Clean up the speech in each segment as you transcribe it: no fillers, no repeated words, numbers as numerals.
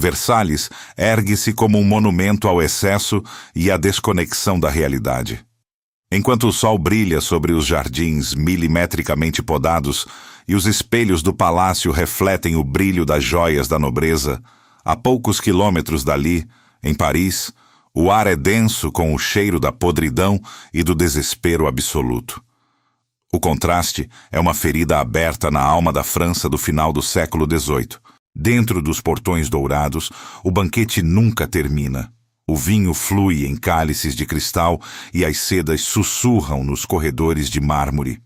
Versalhes ergue-se como um monumento ao excesso e à desconexão da realidade. Enquanto o sol brilha sobre os jardins milimetricamente podados e os espelhos do palácio refletem o brilho das joias da nobreza, a poucos quilômetros dali, em Paris, o ar é denso com o cheiro da podridão e do desespero absoluto. O contraste é uma ferida aberta na alma da França do final do século XVIII. Dentro dos portões dourados, o banquete nunca termina. O vinho flui em cálices de cristal e as sedas sussurram nos corredores de mármore.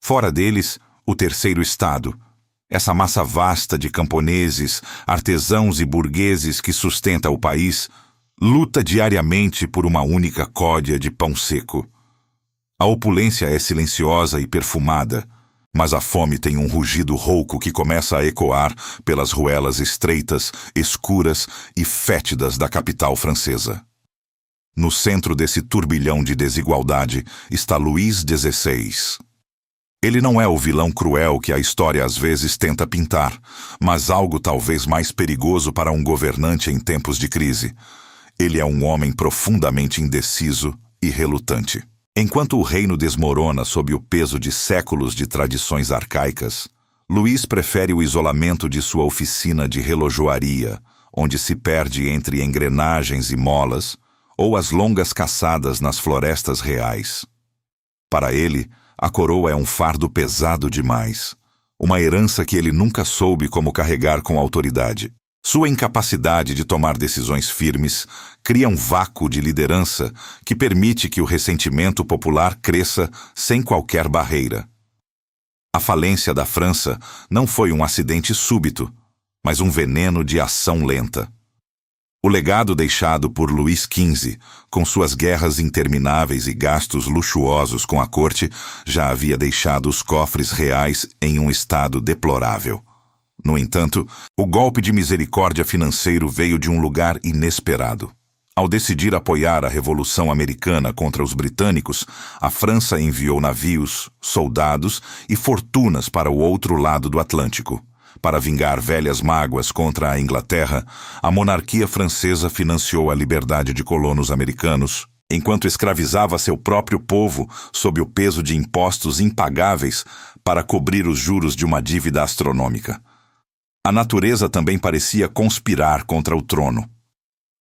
Fora deles, o terceiro estado, essa massa vasta de camponeses, artesãos e burgueses que sustenta o país, luta diariamente por uma única códia de pão seco. A opulência é silenciosa e perfumada, mas a fome tem um rugido rouco que começa a ecoar pelas ruelas estreitas, escuras e fétidas da capital francesa. No centro desse turbilhão de desigualdade está Luís XVI. Ele não é o vilão cruel que a história às vezes tenta pintar, mas algo talvez mais perigoso para um governante em tempos de crise. Ele é um homem profundamente indeciso e relutante. Enquanto o reino desmorona sob o peso de séculos de tradições arcaicas, Luís prefere o isolamento de sua oficina de relojoaria, onde se perde entre engrenagens e molas, ou as longas caçadas nas florestas reais. Para ele, a coroa é um fardo pesado demais, uma herança que ele nunca soube como carregar com autoridade. Sua incapacidade de tomar decisões firmes cria um vácuo de liderança que permite que o ressentimento popular cresça sem qualquer barreira. A falência da França não foi um acidente súbito, mas um veneno de ação lenta. O legado deixado por Luís XV, com suas guerras intermináveis e gastos luxuosos com a corte, já havia deixado os cofres reais em um estado deplorável. No entanto, o golpe de misericórdia financeiro veio de um lugar inesperado. Ao decidir apoiar a Revolução Americana contra os britânicos, a França enviou navios, soldados e fortunas para o outro lado do Atlântico. Para vingar velhas mágoas contra a Inglaterra, a monarquia francesa financiou a liberdade de colonos americanos, enquanto escravizava seu próprio povo sob o peso de impostos impagáveis para cobrir os juros de uma dívida astronômica. A natureza também parecia conspirar contra o trono.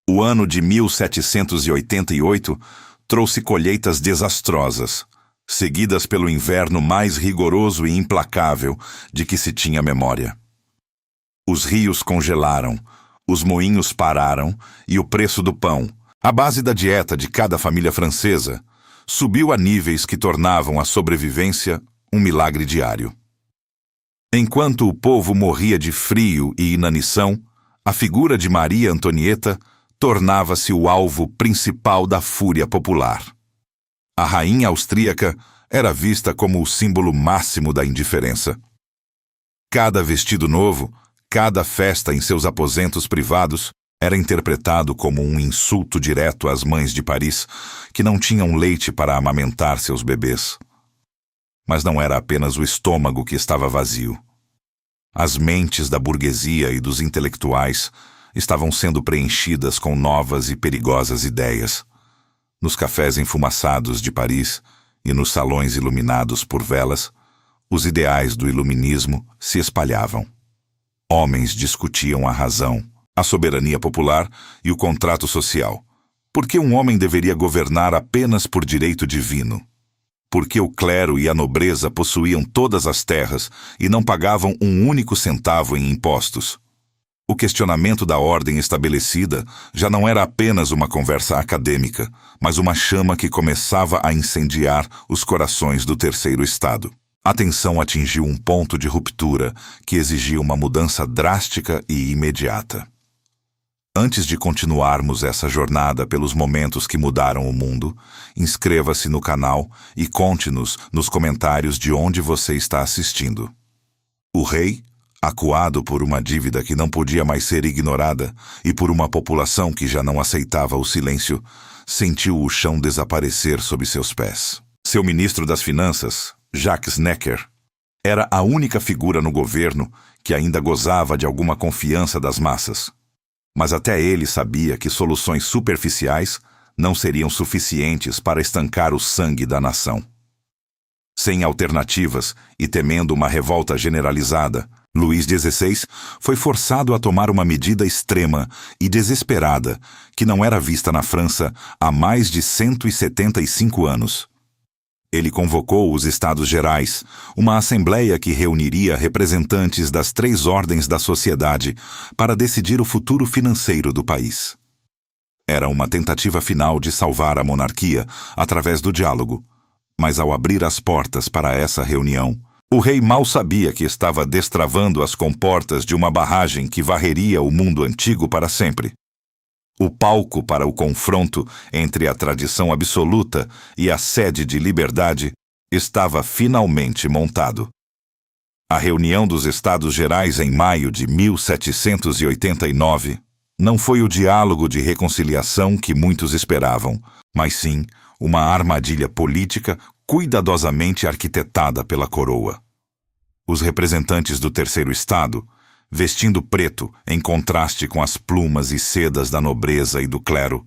O ano de 1788 trouxe colheitas desastrosas, seguidas pelo inverno mais rigoroso e implacável de que se tinha memória. Os rios congelaram, os moinhos pararam e o preço do pão, a base da dieta de cada família francesa, subiu a níveis que tornavam a sobrevivência um milagre diário. Enquanto o povo morria de frio e inanição, a figura de Maria Antonieta tornava-se o alvo principal da fúria popular. A rainha austríaca era vista como o símbolo máximo da indiferença. Cada vestido novo, cada festa em seus aposentos privados, era interpretado como um insulto direto às mães de Paris, que não tinham leite para amamentar seus bebês. Mas não era apenas o estômago que estava vazio. As mentes da burguesia e dos intelectuais estavam sendo preenchidas com novas e perigosas ideias. Nos cafés enfumaçados de Paris e nos salões iluminados por velas, os ideais do iluminismo se espalhavam. Homens discutiam a razão, a soberania popular e o contrato social. Por que um homem deveria governar apenas por direito divino? Porque o clero e a nobreza possuíam todas as terras e não pagavam um único centavo em impostos. O questionamento da ordem estabelecida já não era apenas uma conversa acadêmica, mas uma chama que começava a incendiar os corações do terceiro estado. A tensão atingiu um ponto de ruptura que exigia uma mudança drástica e imediata. Antes de continuarmos essa jornada pelos momentos que mudaram o mundo, inscreva-se no canal e conte-nos nos comentários de onde você está assistindo. O rei, acuado por uma dívida que não podia mais ser ignorada e por uma população que já não aceitava o silêncio, sentiu o chão desaparecer sob seus pés. Seu ministro das Finanças, Jacques Necker, era a única figura no governo que ainda gozava de alguma confiança das massas. Mas até ele sabia que soluções superficiais não seriam suficientes para estancar o sangue da nação. Sem alternativas e temendo uma revolta generalizada, Luís XVI foi forçado a tomar uma medida extrema e desesperada que não era vista na França há mais de 175 anos. Ele convocou os Estados Gerais, uma assembleia que reuniria representantes das 3 ordens da sociedade para decidir o futuro financeiro do país. Era uma tentativa final de salvar a monarquia através do diálogo, mas ao abrir as portas para essa reunião, o rei mal sabia que estava destravando as comportas de uma barragem que varreria o mundo antigo para sempre. O palco para o confronto entre a tradição absoluta e a sede de liberdade estava finalmente montado. A reunião dos Estados Gerais em maio de 1789 não foi o diálogo de reconciliação que muitos esperavam, mas sim uma armadilha política cuidadosamente arquitetada pela coroa. Os representantes do Terceiro Estado, vestindo preto em contraste com as plumas e sedas da nobreza e do clero,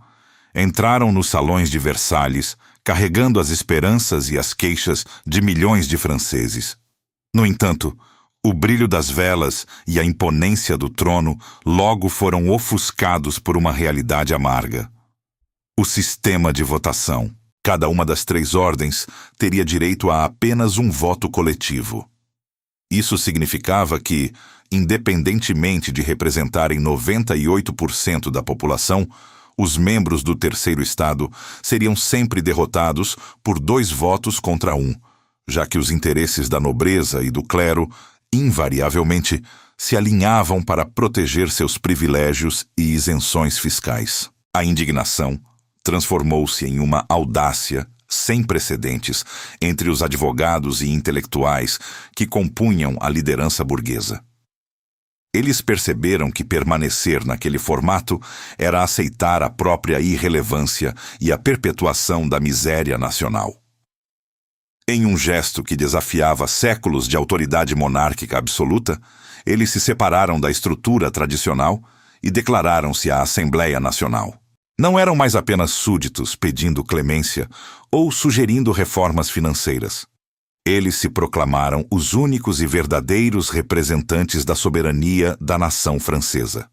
entraram nos salões de Versalhes, carregando as esperanças e as queixas de milhões de franceses. No entanto, o brilho das velas e a imponência do trono logo foram ofuscados por uma realidade amarga. O sistema de votação. Cada uma das 3 ordens teria direito a apenas um voto coletivo. Isso significava que, independentemente de representarem 98% da população, os membros do Terceiro Estado seriam sempre derrotados por 2 votos contra 1, já que os interesses da nobreza e do clero, invariavelmente, se alinhavam para proteger seus privilégios e isenções fiscais. A indignação transformou-se em uma audácia sem precedentes entre os advogados e intelectuais que compunham a liderança burguesa. Eles perceberam que permanecer naquele formato era aceitar a própria irrelevância e a perpetuação da miséria nacional. Em um gesto que desafiava séculos de autoridade monárquica absoluta, eles se separaram da estrutura tradicional e declararam-se a Assembleia Nacional. Não eram mais apenas súditos pedindo clemência ou sugerindo reformas financeiras. Eles se proclamaram os únicos e verdadeiros representantes da soberania da nação francesa.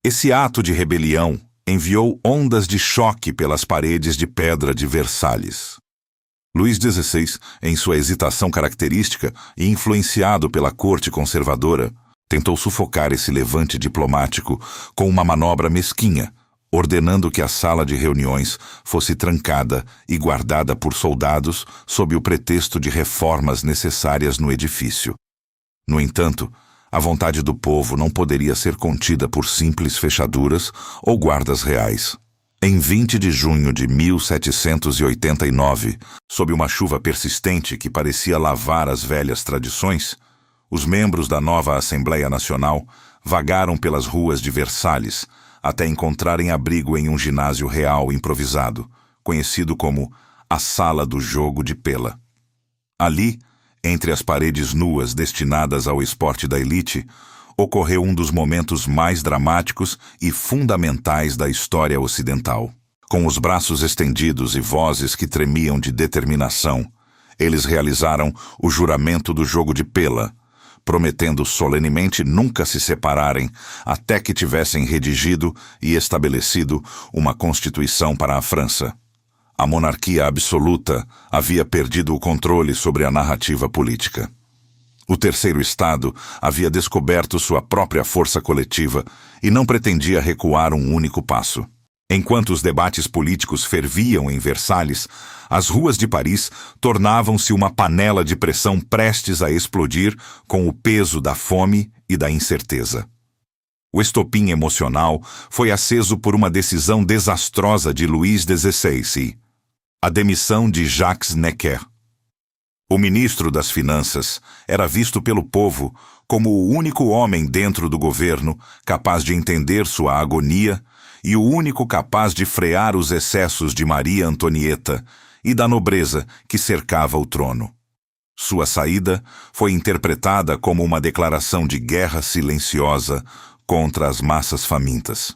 Esse ato de rebelião enviou ondas de choque pelas paredes de pedra de Versalhes. Luís XVI, em sua hesitação característica e influenciado pela corte conservadora, tentou sufocar esse levante diplomático com uma manobra mesquinha, ordenando que a sala de reuniões fosse trancada e guardada por soldados sob o pretexto de reformas necessárias no edifício. No entanto, a vontade do povo não poderia ser contida por simples fechaduras ou guardas reais. Em 20 de junho de 1789, sob uma chuva persistente que parecia lavar as velhas tradições, os membros da nova Assembleia Nacional vagaram pelas ruas de Versalhes até encontrarem abrigo em um ginásio real improvisado, conhecido como a Sala do Jogo de Pela. Ali, entre as paredes nuas destinadas ao esporte da elite, ocorreu um dos momentos mais dramáticos e fundamentais da história ocidental. Com os braços estendidos e vozes que tremiam de determinação, eles realizaram o juramento do Jogo de Pela, prometendo solenemente nunca se separarem até que tivessem redigido e estabelecido uma constituição para a França. A monarquia absoluta havia perdido o controle sobre a narrativa política. O Terceiro Estado havia descoberto sua própria força coletiva e não pretendia recuar um único passo. Enquanto os debates políticos ferviam em Versalhes, as ruas de Paris tornavam-se uma panela de pressão prestes a explodir com o peso da fome e da incerteza. O estopim emocional foi aceso por uma decisão desastrosa de Luís XVI, a demissão de Jacques Necker. O ministro das Finanças era visto pelo povo como o único homem dentro do governo capaz de entender sua agonia e o único capaz de frear os excessos de Maria Antonieta e da nobreza que cercava o trono. Sua saída foi interpretada como uma declaração de guerra silenciosa contra as massas famintas.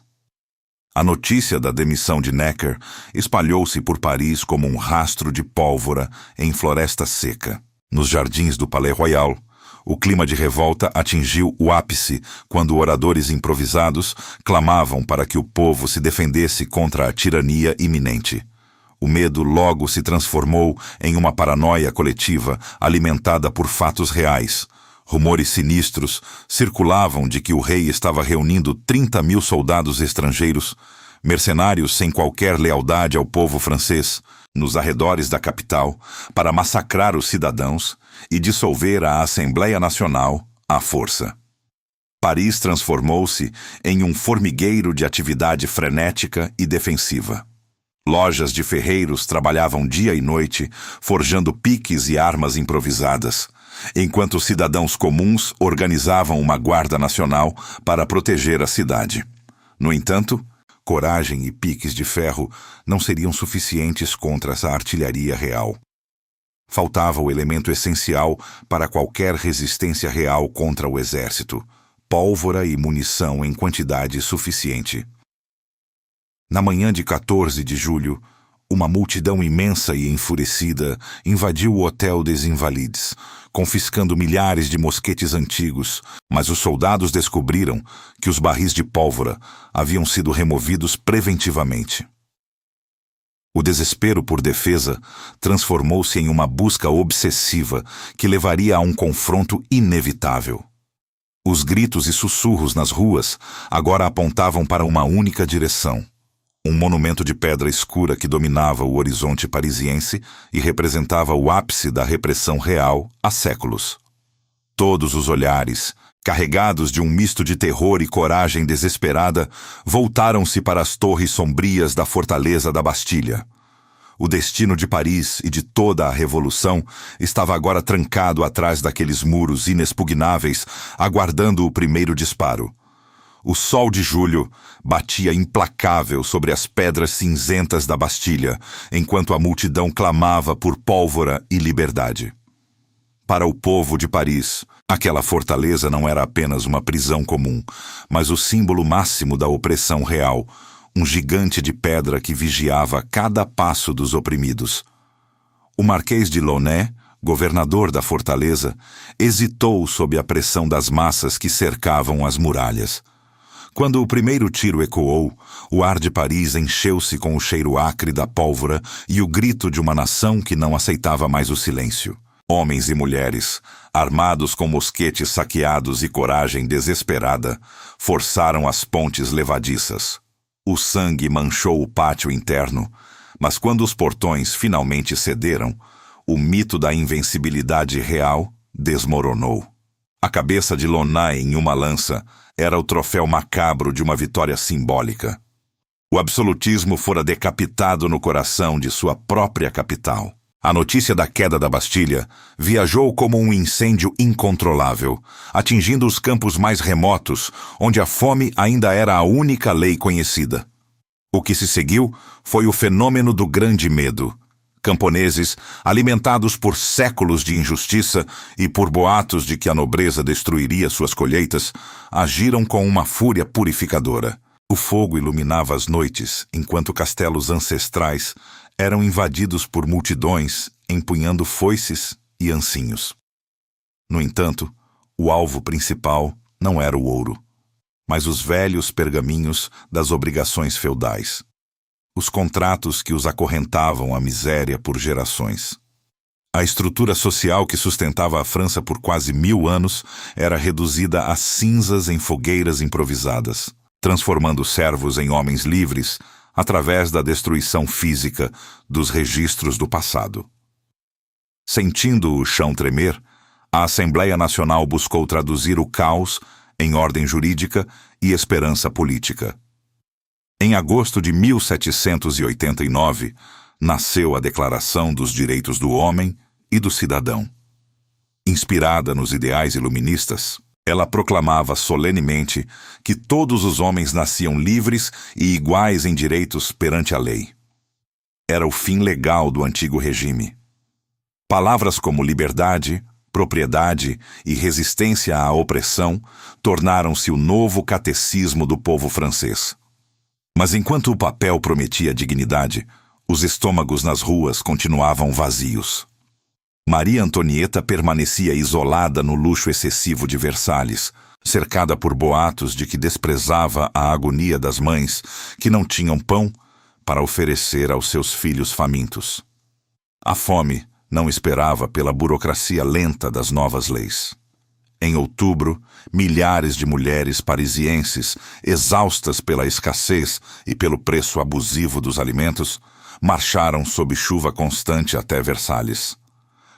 A notícia da demissão de Necker espalhou-se por Paris como um rastro de pólvora em floresta seca. Nos jardins do Palais Royal, o clima de revolta atingiu o ápice quando oradores improvisados clamavam para que o povo se defendesse contra a tirania iminente. O medo logo se transformou em uma paranoia coletiva alimentada por fatos reais. Rumores sinistros circulavam de que o rei estava reunindo 30.000 soldados estrangeiros, mercenários sem qualquer lealdade ao povo francês, nos arredores da capital, para massacrar os cidadãos e dissolver a Assembleia Nacional à força. Paris transformou-se em um formigueiro de atividade frenética e defensiva. Lojas de ferreiros trabalhavam dia e noite, forjando piques e armas improvisadas, enquanto cidadãos comuns organizavam uma guarda nacional para proteger a cidade. No entanto, coragem e piques de ferro não seriam suficientes contra essa artilharia real. Faltava o elemento essencial para qualquer resistência real contra o exército: pólvora e munição em quantidade suficiente. Na manhã de 14 de julho, uma multidão imensa e enfurecida invadiu o Hotel des Invalides, confiscando milhares de mosquetes antigos, mas os soldados descobriram que os barris de pólvora haviam sido removidos preventivamente. O desespero por defesa transformou-se em uma busca obsessiva que levaria a um confronto inevitável. Os gritos e sussurros nas ruas agora apontavam para uma única direção: um monumento de pedra escura que dominava o horizonte parisiense e representava o ápice da repressão real há séculos. Todos os olhares, carregados de um misto de terror e coragem desesperada, voltaram-se para as torres sombrias da fortaleza da Bastilha. O destino de Paris e de toda a Revolução estava agora trancado atrás daqueles muros inexpugnáveis, aguardando o primeiro disparo. O sol de julho batia implacável sobre as pedras cinzentas da Bastilha, enquanto a multidão clamava por pólvora e liberdade. Para o povo de Paris, aquela fortaleza não era apenas uma prisão comum, mas o símbolo máximo da opressão real, um gigante de pedra que vigiava cada passo dos oprimidos. O Marquês de Launay, governador da fortaleza, hesitou sob a pressão das massas que cercavam as muralhas. Quando o primeiro tiro ecoou, o ar de Paris encheu-se com o cheiro acre da pólvora e o grito de uma nação que não aceitava mais o silêncio. Homens e mulheres, armados com mosquetes saqueados e coragem desesperada, forçaram as pontes levadiças. O sangue manchou o pátio interno, mas quando os portões finalmente cederam, o mito da invencibilidade real desmoronou. A cabeça de Launay em uma lança era o troféu macabro de uma vitória simbólica. O absolutismo fora decapitado no coração de sua própria capital. A notícia da queda da Bastilha viajou como um incêndio incontrolável, atingindo os campos mais remotos, onde a fome ainda era a única lei conhecida. O que se seguiu foi o fenômeno do grande medo. Camponeses, alimentados por séculos de injustiça e por boatos de que a nobreza destruiria suas colheitas, agiram com uma fúria purificadora. O fogo iluminava as noites, enquanto castelos ancestrais eram invadidos por multidões empunhando foices e ancinhos. No entanto, o alvo principal não era o ouro, mas os velhos pergaminhos das obrigações feudais. Os contratos que os acorrentavam à miséria por gerações. A estrutura social que sustentava a França por quase 1000 anos era reduzida a cinzas em fogueiras improvisadas, transformando servos em homens livres através da destruição física dos registros do passado. Sentindo o chão tremer, a Assembleia Nacional buscou traduzir o caos em ordem jurídica e esperança política. Em agosto de 1789, nasceu a Declaração dos Direitos do Homem e do Cidadão. Inspirada nos ideais iluministas, ela proclamava solenemente que todos os homens nasciam livres e iguais em direitos perante a lei. Era o fim legal do antigo regime. Palavras como liberdade, propriedade e resistência à opressão tornaram-se o novo catecismo do povo francês. Mas enquanto o papel prometia dignidade, os estômagos nas ruas continuavam vazios. Maria Antonieta permanecia isolada no luxo excessivo de Versalhes, cercada por boatos de que desprezava a agonia das mães que não tinham pão para oferecer aos seus filhos famintos. A fome não esperava pela burocracia lenta das novas leis. Em outubro, milhares de mulheres parisienses, exaustas pela escassez e pelo preço abusivo dos alimentos, marcharam sob chuva constante até Versalhes.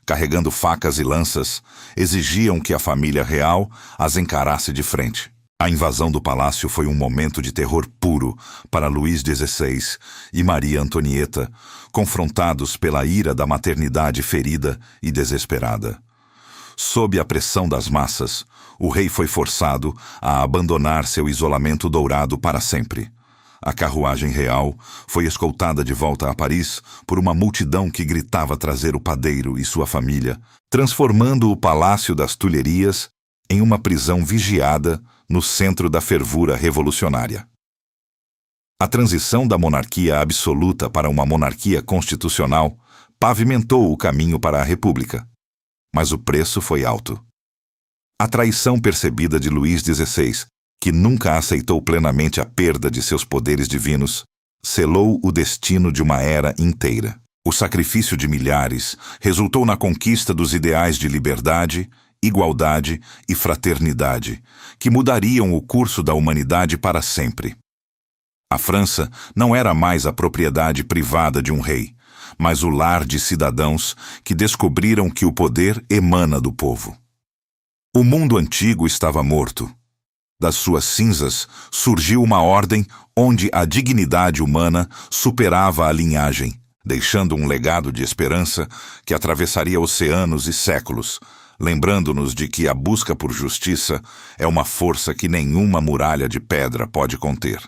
Carregando facas e lanças, exigiam que a família real as encarasse de frente. A invasão do palácio foi um momento de terror puro para Luís XVI e Maria Antonieta, confrontados pela ira da maternidade ferida e desesperada. Sob a pressão das massas, o rei foi forçado a abandonar seu isolamento dourado para sempre. A carruagem real foi escoltada de volta a Paris por uma multidão que gritava trazer o padeiro e sua família, transformando o Palácio das Tulherias em uma prisão vigiada no centro da fervura revolucionária. A transição da monarquia absoluta para uma monarquia constitucional pavimentou o caminho para a República. Mas o preço foi alto. A traição percebida de Luís XVI, que nunca aceitou plenamente a perda de seus poderes divinos, selou o destino de uma era inteira. O sacrifício de milhares resultou na conquista dos ideais de liberdade, igualdade e fraternidade, que mudariam o curso da humanidade para sempre. A França não era mais a propriedade privada de um rei, mas o lar de cidadãos que descobriram que o poder emana do povo. O mundo antigo estava morto. Das suas cinzas surgiu uma ordem onde a dignidade humana superava a linhagem, deixando um legado de esperança que atravessaria oceanos e séculos, lembrando-nos de que a busca por justiça é uma força que nenhuma muralha de pedra pode conter.